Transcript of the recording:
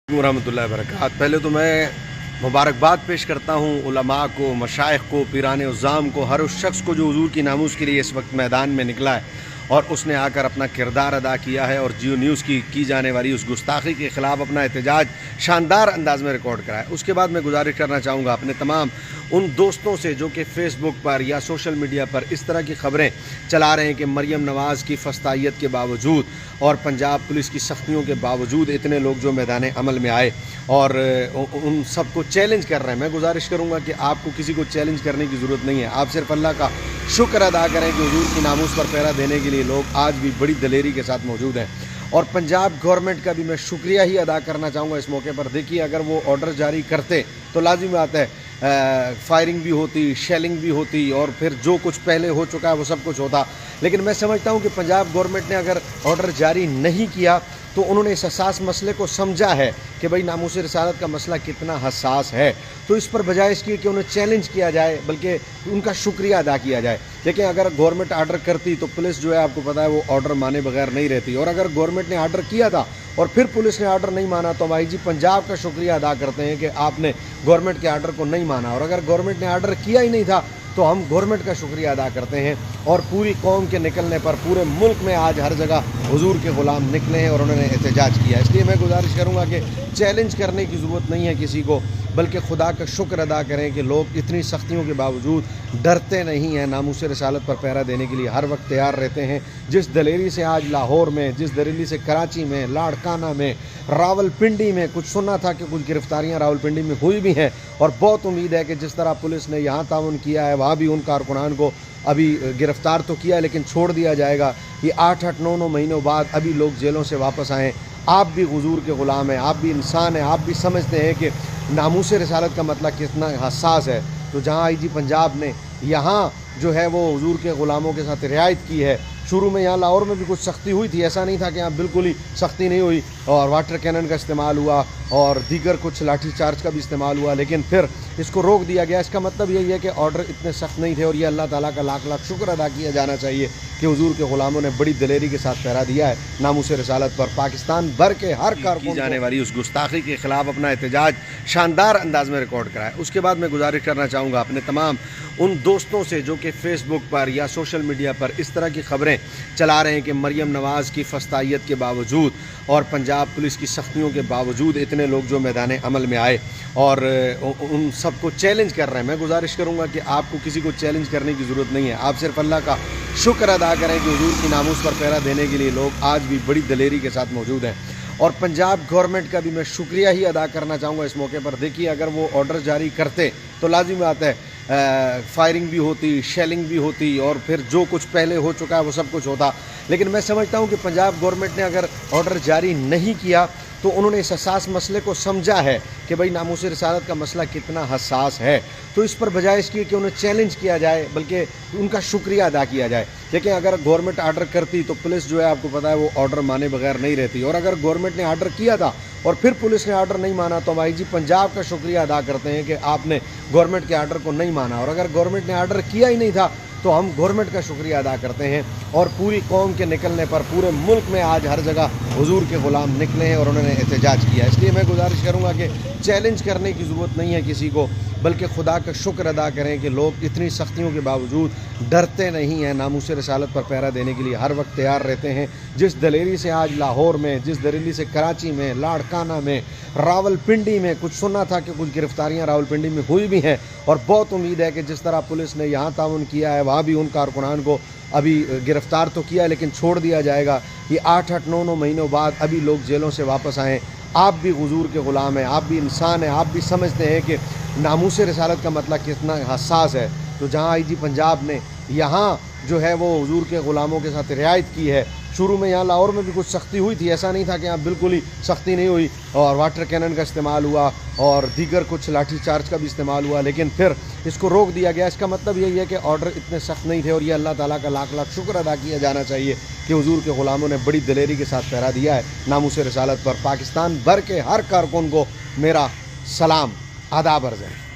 रहमतुल्लाहि व बरकातहू। पहले तो मैं मुबारकबाद पेश करता हूँ उलमा को, मशाइख को, पीरान उज़्ज़ाम को, हर उस शख्स को जो हुज़ूर की नामूस के लिए इस वक्त मैदान में निकला है और उसने आकर अपना किरदार अदा किया है और जियो न्यूज़ की जाने वाली उस गुस्ताखी के ख़िलाफ़ अपना एहतजाज शानदार अंदाज में रिकॉर्ड करा है। उसके बाद मैं गुजारिश करना चाहूँगा अपने तमाम उन दोस्तों से जो कि फ़ेसबुक पर या सोशल मीडिया पर इस तरह की ख़बरें चला रहे हैं कि मरियम नवाज़ की फस्तायत के बावजूद और पंजाब पुलिस की सख्तियों के बावजूद इतने लोग जो मैदान अमल में आए और उन सबको चैलेंज कर रहे हैं। मैं गुजारिश करूँगा कि आपको किसी को चैलेंज करने की ज़रूरत नहीं है। आप सिर्फ अल्लाह का शुक्र अदा करें कि हुज़ूर की नामूस पर पहरा देने के लिए लोग आज भी बड़ी दलेरी के साथ मौजूद हैं। और पंजाब गवर्नमेंट का भी मैं शुक्रिया ही अदा करना चाहूँगा इस मौके पर। देखिए, अगर वो ऑर्डर जारी करते तो लाजिम बात है फायरिंग भी होती, शेलिंग भी होती और फिर जो कुछ पहले हो चुका है वो सब कुछ होता। लेकिन मैं समझता हूँ कि पंजाब गवर्नमेंट ने अगर ऑर्डर जारी नहीं किया तो उन्होंने इस हसास मसले को समझा है कि भाई नामूस रिसालत का मसला कितना हसास है, तो इस पर बजाय इसकी कि उन्हें चैलेंज किया जाए बल्कि उनका शुक्रिया अदा किया जाए। लेकिन अगर गवर्नमेंट आर्डर करती तो पुलिस जो है आपको पता है वो ऑर्डर माने बगैर नहीं रहती, और अगर गवर्नमेंट ने आर्डर किया था और फिर पुलिस ने आर्डर नहीं माना तो भाई जी पंजाब का शुक्रिया अदा करते हैं कि आपने गवर्नमेंट के आर्डर को नहीं माना। और अगर गवर्नमेंट ने आर्डर किया ही नहीं था तो हम गवर्नमेंट का शुक्रिया अदा करते हैं। और पूरी कौम के निकलने पर पूरे मुल्क में आज हर जगह हुजूर के ग़ुलाम निकले हैं और उन्होंने एहतजाज किया। इसलिए मैं गुजारिश करूँगा कि चैलेंज करने की ज़रूरत नहीं है किसी को, बल्कि खुदा का शुक्र अदा करें कि लोग इतनी सख्तियों के बावजूद डरते नहीं हैं, नामूस रिसालत पर पहरा देने के लिए हर वक्त तैयार रहते हैं। जिस दलेरी से आज लाहौर में, जिस दलेरी से कराची में, लाड़काना में, रावलपिंडी में कुछ सुना था कि कुछ गिरफ्तारियां रावलपिंडी में हुई भी हैं, और बहुत उम्मीद है कि जिस तरह पुलिस ने यहाँ ताउन किया है वहाँ भी उन कारकुनान को अभी गिरफ़्तार तो किया लेकिन छोड़ दिया जाएगा। ये 8-8, 9-9 महीनों बाद अभी लोग जेलों से वापस आएँ। आप भी हुजूर के ग़ुलाम हैं, आप भी इंसान हैं, आप भी समझते हैं कि नामूस रिसालत का मतलब कितना हसास है। तो जहाँ IG पंजाब ने यहाँ जो है वो हुजूर के ग़ुलामों के साथ रियायत की है। शुरू में यहाँ लाहौर में भी कुछ सख्ती हुई थी, ऐसा नहीं था कि यहाँ बिल्कुल ही सख्ती नहीं हुई, और वाटर कैनन का इस्तेमाल हुआ और दीगर कुछ लाठी चार्ज का भी इस्तेमाल हुआ, लेकिन फिर इसको रोक दिया गया। इसका मतलब यही है कि ऑर्डर इतने सख्त नहीं थे, और ये अल्लाह ताला का लाख लाख शुक्र अदा किया जाना चाहिए कि हुजूर के ग़ुलामों ने बड़ी दलेरी के साथ पहरा दिया है नामूस रिसालत पर। पाकिस्तान भर के हर कारकुन जाने वाली उस गुस्ताखी के ख़िलाफ़ अपना एहतजाज शानदार अंदाज में रिकॉर्ड करा है। उसके बाद मैं गुजारिश करना चाहूँगा अपने तमाम उन दोस्तों से जो कि फ़ेसबुक पर या सोशल मीडिया पर इस तरह की ख़बरें चला रहे हैं कि मरियम नवाज़ की फस्तायत के बावजूद और पंजाब पुलिस की सख्तियों के बावजूद इतने लोग जो मैदान अमल में आए और उन सबको चैलेंज कर रहे हैं। मैं गुजारिश करूँगा कि आपको किसी को चैलेंज करने की ज़रूरत नहीं है। आप सिर्फ अल्लाह का शुक्र अदा करें कि हुजूर की नामूस पर पहरा देने के लिए लोग आज भी बड़ी दलेरी के साथ मौजूद हैं। और पंजाब गवर्नमेंट का भी मैं शुक्रिया ही अदा करना चाहूँगा इस मौके पर। देखिए, अगर वो ऑर्डर जारी करते तो लाजिम बात है फायरिंग भी होती, शेलिंग भी होती और फिर जो कुछ पहले हो चुका है वो सब कुछ होता। लेकिन मैं समझता हूँ कि पंजाब गवर्नमेंट ने अगर ऑर्डर जारी नहीं किया तो उन्होंने इस हसास मसले को समझा है कि भाई नामूस रिसालत का मसला कितना हसास है, तो इस पर बजाय इसकी कि उन्हें चैलेंज किया जाए बल्कि उनका शुक्रिया अदा किया जाए। लेकिन अगर गवर्नमेंट आर्डर करती तो पुलिस जो है आपको पता है वो ऑर्डर माने बगैर नहीं रहती, और अगर गवर्नमेंट ने आर्डर किया था और फिर पुलिस ने आर्डर नहीं माना तो भाई जी पंजाब का शुक्रिया अदा करते हैं कि आपने गवर्नमेंट के आर्डर को नहीं माना। और अगर गवर्नमेंट ने आर्डर किया ही नहीं था तो हम गवर्नमेंट का शुक्रिया अदा करते हैं। और पूरी कौम के निकलने पर पूरे मुल्क में आज हर जगह हुजूर के ग़ुलाम निकले हैं और उन्होंने एहतजाज किया। इसलिए मैं गुजारिश करूँगा कि चैलेंज करने की ज़रूरत नहीं है किसी को, बल्कि खुदा का शुक्र अदा करें कि लोग इतनी सख्तियों के बावजूद डरते नहीं हैं, नामूस रिसालत पर पहरा देने के लिए हर वक्त तैयार रहते हैं। जिस दलेरी से आज लाहौर में, जिस दलेरी से कराची में, लाड़काना में, रावलपिंडी में कुछ सुना था कि कुछ गिरफ्तारियां रावलपिंडी में हुई भी हैं, और बहुत उम्मीद है कि जिस तरह पुलिस ने यहाँ ताउन किया है वहाँ भी उन कारकुनान को अभी गिरफ़्तार तो किया लेकिन छोड़ दिया जाएगा। ये 8-8, 9-9 महीनों बाद अभी लोग जेलों से वापस आएँ। आप भी हुजूर के ग़ुलाम हैं, आप भी इंसान हैं, आप भी समझते हैं कि नामूस रिसालत का मतलब कितना हसास है। तो जहाँ IG पंजाब ने यहाँ जो है वो हुजूर के ग़ुलामों के साथ रियायत की है। शुरू में यहाँ लाहौर में भी कुछ सख्ती हुई थी, ऐसा नहीं था कि यहाँ बिल्कुल ही सख्ती नहीं हुई, और वाटर कैनन का इस्तेमाल हुआ और दीगर कुछ लाठी चार्ज का भी इस्तेमाल हुआ, लेकिन फिर इसको रोक दिया गया। इसका मतलब यही है कि ऑर्डर इतने सख्त नहीं थे, और ये अल्लाह ताला का लाख लाख शुक्र अदा किया जाना चाहिए कि हुजूर के ग़ुलामों ने बड़ी दलेरी के साथ पहरा दिया है नामूस रिसालत पर। पाकिस्तान भर के हर कारकुन को मेरा सलाम आदाब अर्ज़ है।